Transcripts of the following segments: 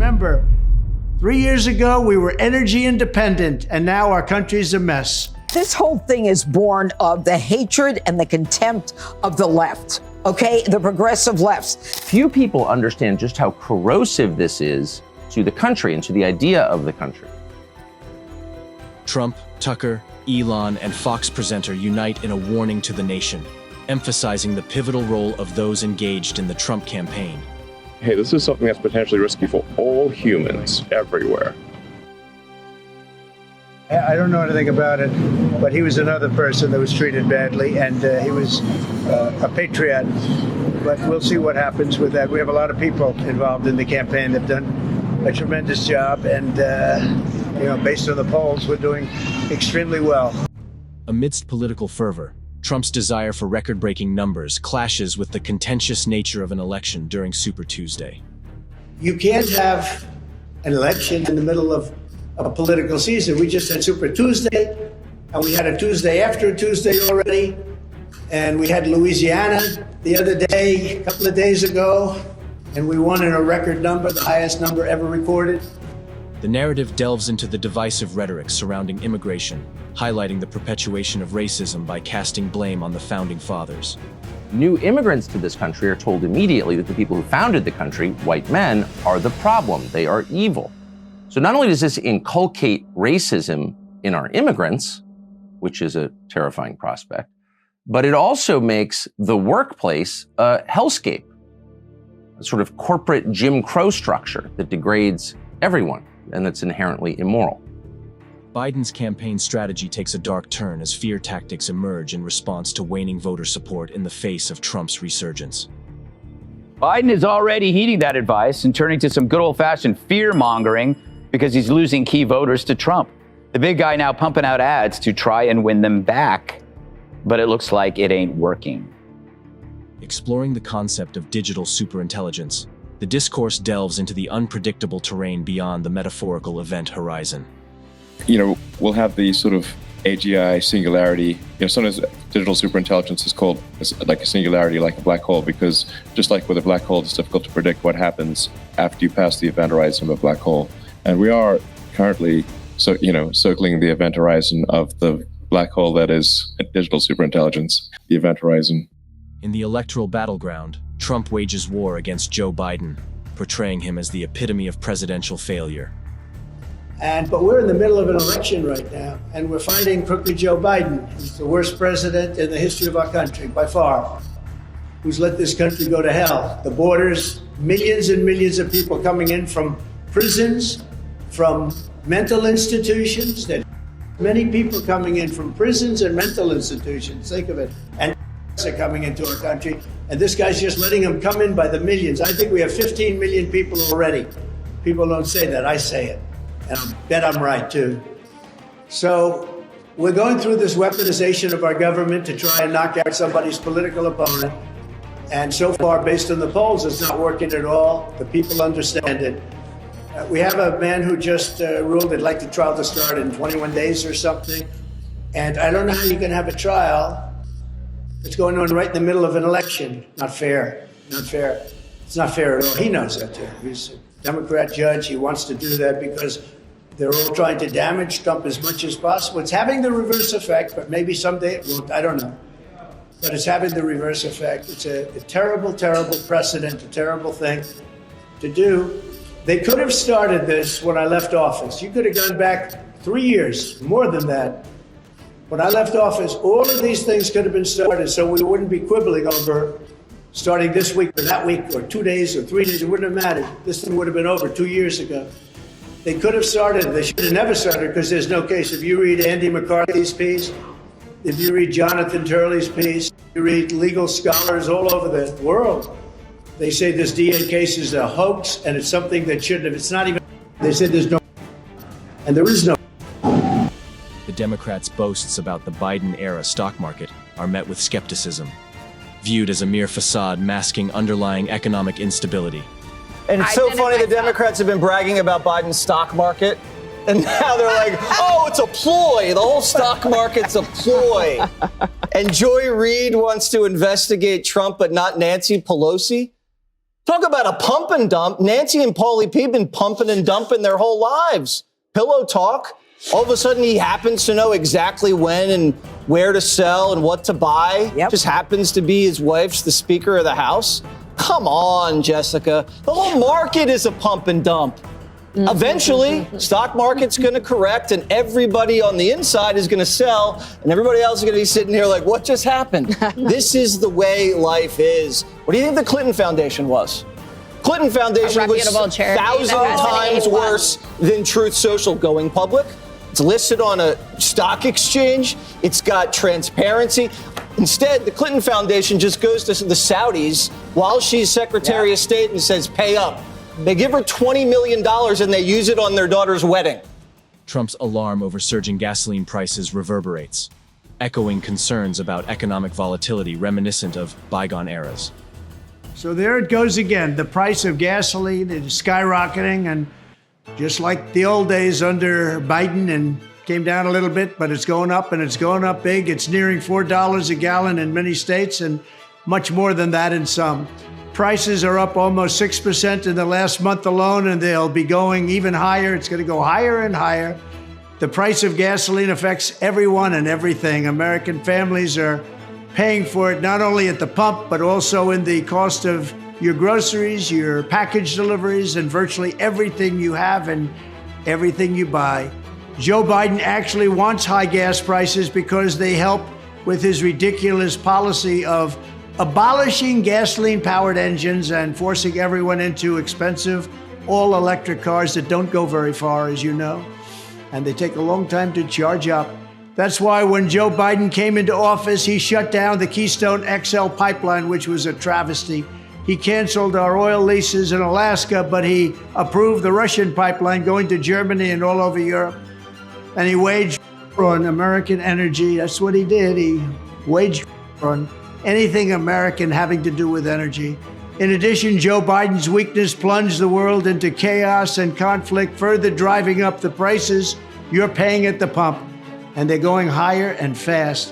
Remember, 3 years ago, we were energy independent, and now our country's a mess. This whole thing is born of the hatred and the contempt of the left, okay? The progressive lefts. Few people understand just how corrosive this is to the country and to the idea of the country. Trump, Tucker, Elon, and Fox presenter unite in a warning to the nation, emphasizing the pivotal role of those engaged in the Trump campaign. Hey, this is something that's potentially risky for all humans everywhere. I don't know anything about it, but he was another person that was treated badly, and he was a patriot. But we'll see what happens with that. We have a lot of people involved in the campaign that have done a tremendous job, and based on the polls, we're doing extremely well. Amidst political fervor, Trump's desire for record-breaking numbers clashes with the contentious nature of an election during Super Tuesday. You can't have an election in the middle of a political season. We just had Super Tuesday, and we had a Tuesday after a Tuesday already, and we had Louisiana the other day, a couple of days ago, and we won in a record number, the highest number ever recorded. The narrative delves into the divisive rhetoric surrounding immigration, highlighting the perpetuation of racism by casting blame on the founding fathers. New immigrants to this country are told immediately that the people who founded the country, white men, are the problem. They are evil. So not only does this inculcate racism in our immigrants, which is a terrifying prospect, but it also makes the workplace a hellscape, a sort of corporate Jim Crow structure that degrades everyone and that's inherently immoral. Biden's campaign strategy takes a dark turn as fear tactics emerge in response to waning voter support in the face of Trump's resurgence. Biden is already heeding that advice and turning to some good old-fashioned fear-mongering because he's losing key voters to Trump. The big guy now pumping out ads to try and win them back, but it looks like it ain't working. Exploring the concept of digital superintelligence, the discourse delves into the unpredictable terrain beyond the metaphorical event horizon. We'll have the sort of AGI singularity. Sometimes digital superintelligence is called like a singularity, like a black hole, because just like with a black hole, it's difficult to predict what happens after you pass the event horizon of a black hole. And we are currently, circling the event horizon of the black hole that is digital superintelligence, the event horizon. In the electoral battleground, Trump wages war against Joe Biden, portraying him as the epitome of presidential failure. But we're in the middle of an election right now, and we're fighting crooked Joe Biden, who's the worst president in the history of our country, by far, who's let this country go to hell. The borders, millions and millions of people coming in from prisons, from mental institutions. There are many people coming in from prisons and mental institutions, think of it. And are coming into our country, and this guy's just letting them come in by the millions. I think we have 15 million people already. People don't say that, I say it. And I bet I'm right, too. So we're going through this weaponization of our government to try and knock out somebody's political opponent. And so far, based on the polls, it's not working at all. The people understand it. We have a man who just ruled they'd like the trial to start in 21 days or something. And I don't know how you can have a trial that's going on right in the middle of an election. Not fair. Not fair. It's not fair at all. He knows that, too. He's a Democrat judge. He wants to do that because they're all trying to damage Trump as much as possible. It's having the reverse effect, but maybe someday it won't. I don't know. But it's having the reverse effect. It's a terrible, terrible precedent, a terrible thing to do. They could have started this when I left office. You could have gone back 3 years, more than that. When I left office, all of these things could have been started so we wouldn't be quibbling over starting this week or that week or 2 days or 3 days. It wouldn't have mattered. This thing would have been over 2 years ago. They could have started. They should have never started because there's no case. If you read Andy McCarthy's piece, if you read Jonathan Turley's piece, you read legal scholars all over the world, they say this DA case is a hoax and it's something that shouldn't have. It's not even. They said there's no. And there is no. The Democrats' boasts about the Biden-era stock market are met with skepticism, viewed as a mere facade masking underlying economic instability. And it's so funny, the Democrats have been bragging about Biden's stock market, and now they're like, oh, it's a ploy. The whole stock market's a ploy. And Joy Reid wants to investigate Trump, but not Nancy Pelosi. Talk about a pump and dump. Nancy and Paulie P been pumping and dumping their whole lives. Pillow talk. All of a sudden, he happens to know exactly when and where to sell and what to buy. Yep. Just happens to be his wife's the Speaker of the House. Come on, Jessica. The whole market is a pump and dump. Eventually, stock market's going to correct and everybody on the inside is going to sell and everybody else is going to be sitting here like, what just happened? This is the way life is. What do you think the Clinton Foundation was? Clinton Foundation was reputable charity 1,000 that has times an A1. worse than Truth Social going public. It's listed on a stock exchange. It's got transparency. Instead, the Clinton Foundation just goes to the Saudis while she's Secretary of State and says, pay up. They give her $20 million and they use it on their daughter's wedding. Trump's alarm over surging gasoline prices reverberates, echoing concerns about economic volatility reminiscent of bygone eras. So there it goes again. The price of gasoline is skyrocketing, and just like the old days under Biden, and came down a little bit, but it's going up and it's going up big. It's nearing $4 a gallon in many states and much more than that in some. Prices are up almost 6% in the last month alone, and they'll be going even higher. It's going to go higher and higher. The price of gasoline affects everyone and everything. American families are paying for it not only at the pump, but also in the cost of your groceries, your package deliveries, and virtually everything you have and everything you buy. Joe Biden actually wants high gas prices because they help with his ridiculous policy of abolishing gasoline-powered engines and forcing everyone into expensive all-electric cars that don't go very far, as you know, and they take a long time to charge up. That's why when Joe Biden came into office, he shut down the Keystone XL pipeline, which was a travesty. He canceled our oil leases in Alaska, but he approved the Russian pipeline going to Germany and all over Europe. And he waged on American energy. That's what he did. He waged on anything American having to do with energy. In addition, Joe Biden's weakness plunged the world into chaos and conflict, further driving up the prices you're paying at the pump. And they're going higher and fast.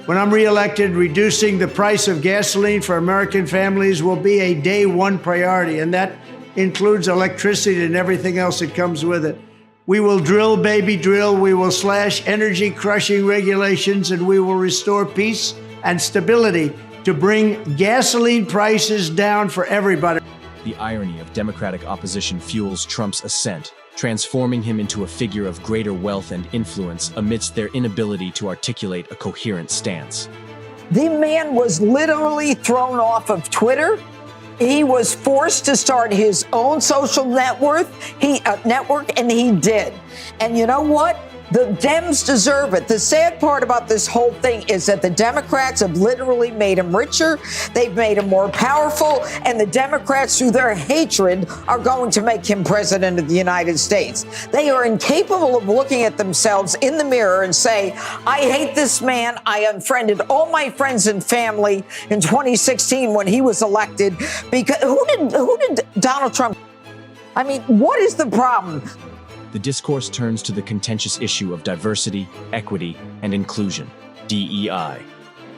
When I'm reelected, reducing the price of gasoline for American families will be a day one priority, and that includes electricity and everything else that comes with it. We will drill, baby, drill. We will slash energy crushing regulations, and we will restore peace and stability to bring gasoline prices down for everybody. The irony of Democratic opposition fuels Trump's ascent, transforming him into a figure of greater wealth and influence amidst their inability to articulate a coherent stance. The man was literally thrown off of Twitter. He was forced to start his own social network, and he did. And you know what? The Dems deserve it. The sad part about this whole thing is that the Democrats have literally made him richer. They've made him more powerful. And the Democrats, through their hatred, are going to make him president of the United States. They are incapable of looking at themselves in the mirror and say, I hate this man. I unfriended all my friends and family in 2016 when he was elected. Because who did Donald Trump? I mean, what is the problem? The discourse turns to the contentious issue of diversity, equity, and inclusion, DEI,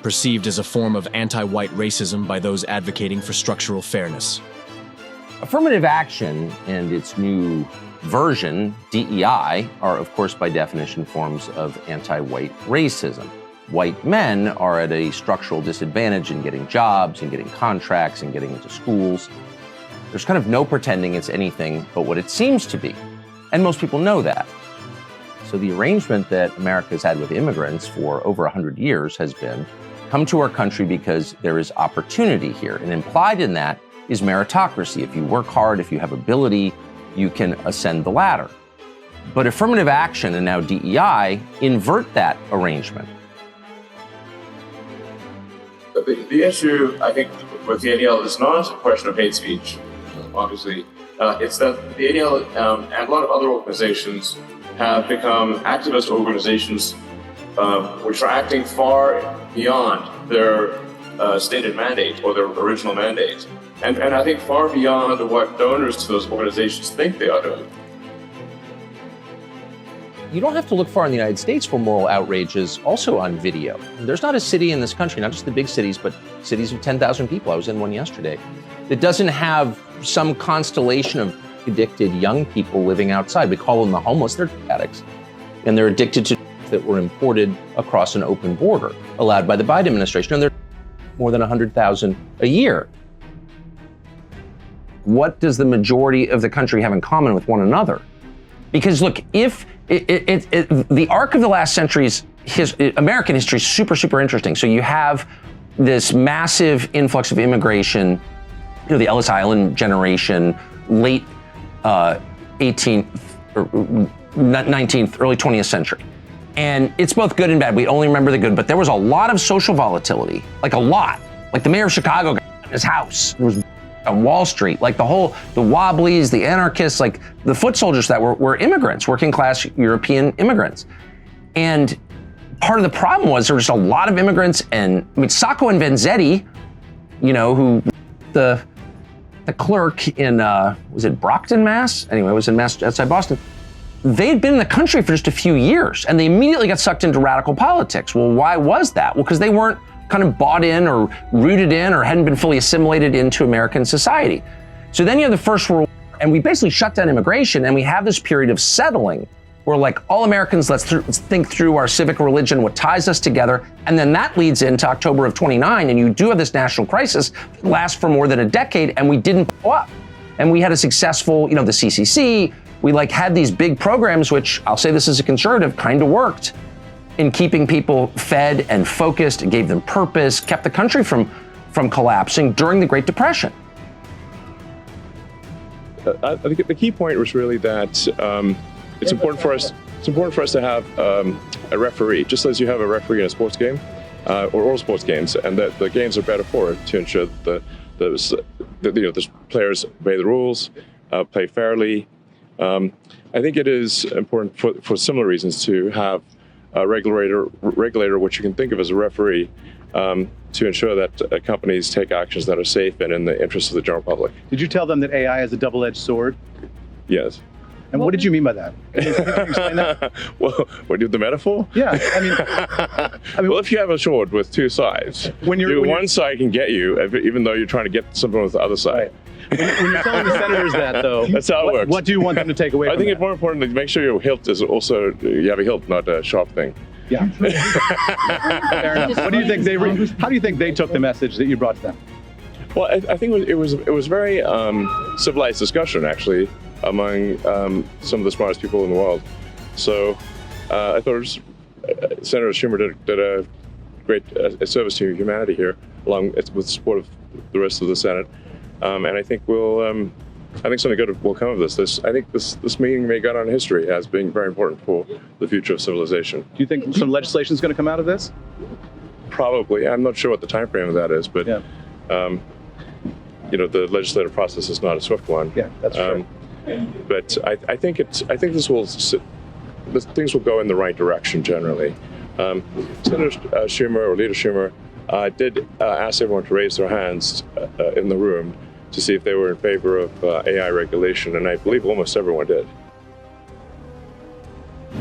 perceived as a form of anti-white racism by those advocating for structural fairness. Affirmative action and its new version, DEI, are, of course, by definition, forms of anti-white racism. White men are at a structural disadvantage in getting jobs and getting contracts and getting into schools. There's kind of no pretending it's anything but what it seems to be. And most people know that. So the arrangement that America's had with immigrants for over 100 years has been, come to our country because there is opportunity here. And implied in that is meritocracy. If you work hard, if you have ability, you can ascend the ladder. But affirmative action and now DEI invert that arrangement. The issue, I think, with the ADL is not a question of hate speech, obviously. It's that the ADL and a lot of other organizations have become activist organizations which are acting far beyond their stated mandate or their original mandate. And I think far beyond what donors to those organizations think they are doing. you don't have to look far in the United States for moral outrages also on video. There's not a city in this country, not just the big cities, but cities of 10,000 people. I was in one yesterday that doesn't have some constellation of addicted young people living outside. We call them the homeless. They're addicts. And they're addicted to that were imported across an open border, allowed by the Biden administration. And they're more than 100,000 a year. What does the majority of the country have in common with one another? Because look, if the arc of the last century's American history is super, super interesting. So you have this massive influx of immigration, the Ellis Island generation, late 18th, or 19th, early 20th century. And it's both good and bad. We only remember the good, but there was a lot of social volatility, like a lot. Like the mayor of Chicago got in his house. There was on Wall Street, like the Wobblies, the anarchists, like the foot soldiers that were immigrants, working class European immigrants. And part of the problem was there were just a lot of immigrants, and I mean, Sacco and Vanzetti, who the clerk in, was it Brockton, Mass? Anyway, it was in Mass, outside Boston. They had been in the country for just a few years, and they immediately got sucked into radical politics. Well, why was that? Well, because they weren't kind of bought in or rooted in or hadn't been fully assimilated into American society. So then you have the First World War, and we basically shut down immigration, and we have this period of settling where, like, all Americans, let's think through our civic religion, what ties us together, and then that leads into October of 29, and you do have this national crisis that lasts for more than a decade, and we didn't blow up. And we had a successful, the CCC, we had these big programs, which I'll say this as a conservative, kind of worked in keeping people fed and focused, and gave them purpose, kept the country from collapsing during the Great Depression. I think the key point was really that it's important for us. It's important for us to have a referee, just as you have a referee in a sports game, or all sports games, and that the games are better for it to ensure that the players obey the rules, play fairly. I think it is important for similar reasons to have a regulator, which you can think of as a referee, to ensure that companies take actions that are safe and in the interest of the general public. Did you tell them that AI is a double-edged sword? Yes. And what did you mean by that? Can you explain that? Well, what the metaphor? Yeah, I mean, well, if you have a sword with two sides, one side can get you, even though you're trying to get something with the other side. Right. When you're telling the senators that, though, that's how it works. What do you want them to take away from I think that? It's more important to make sure your hilt is also, you have a hilt, not a sharp thing. Yeah. Fair enough. What do you think how do you think they took the message that you brought to them? Well, I think it was very civilized discussion, actually, among some of the smartest people in the world. So I thought Senator Schumer did a great service to humanity here, along with support of the rest of the Senate. And I think I think something good will come of this. I think this meeting may go down in history as being very important for the future of civilization. Do you think some legislation is going to come out of this? Probably. I'm not sure what the time frame of that is, but yeah. The legislative process is not a swift one. Yeah, that's true. But I think things will go in the right direction generally. Senator Schumer, or Leader Schumer, did ask everyone to raise their hands in the room to see if they were in favor of AI regulation, and I believe almost everyone did.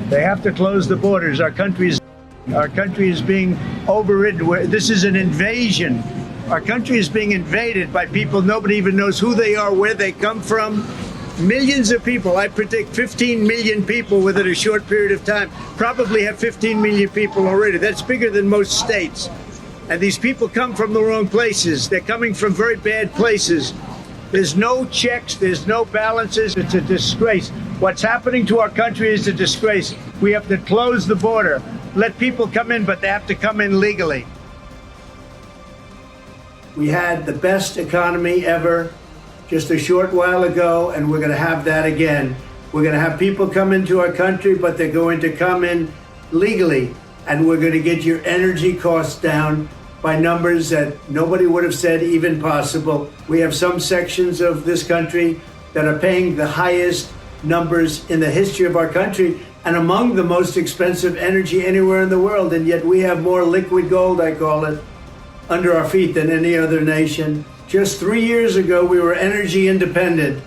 They have to close the borders. Our country is being overridden. This is an invasion. Our country is being invaded by people nobody even knows who they are, where they come from. Millions of people, I predict 15 million people within a short period of time, probably have 15 million people already. That's bigger than most states. And these people come from the wrong places. They're coming from very bad places. There's no checks, there's no balances. It's a disgrace. What's happening to our country is a disgrace. We have to close the border, let people come in, but they have to come in legally. We had the best economy ever just a short while ago, and we're going to have that again. We're going to have people come into our country, but they're going to come in legally, and we're going to get your energy costs down by numbers that nobody would have said even possible. We have some sections of this country that are paying the highest numbers in the history of our country and among the most expensive energy anywhere in the world, and yet we have more liquid gold, I call it, under our feet than any other nation. Just 3 years ago, we were energy independent,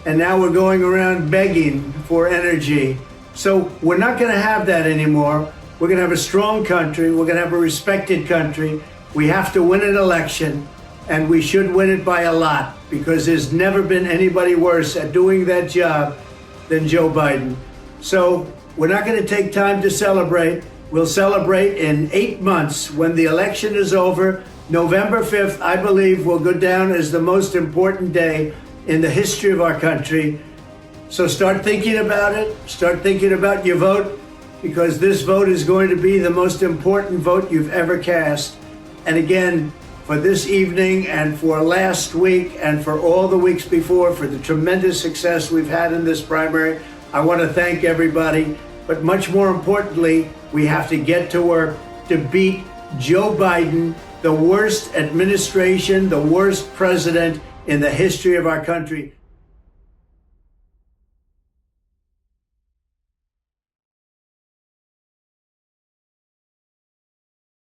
and now we're going around begging for energy. So we're not going to have that anymore. We're going to have a strong country. We're going to have a respected country. We have to win an election, and we should win it by a lot, because there's never been anybody worse at doing that job than Joe Biden. So we're not going to take time to celebrate. We'll celebrate in 8 months when the election is over. November 5th, I believe, will go down as the most important day in the history of our country. So start thinking about it. Start thinking about your vote, because this vote is going to be the most important vote you've ever cast. And again, for this evening and for last week and for all the weeks before, for the tremendous success we've had in this primary, I want to thank everybody. But much more importantly, we have to get to work to beat Joe Biden, the worst administration, the worst president in the history of our country.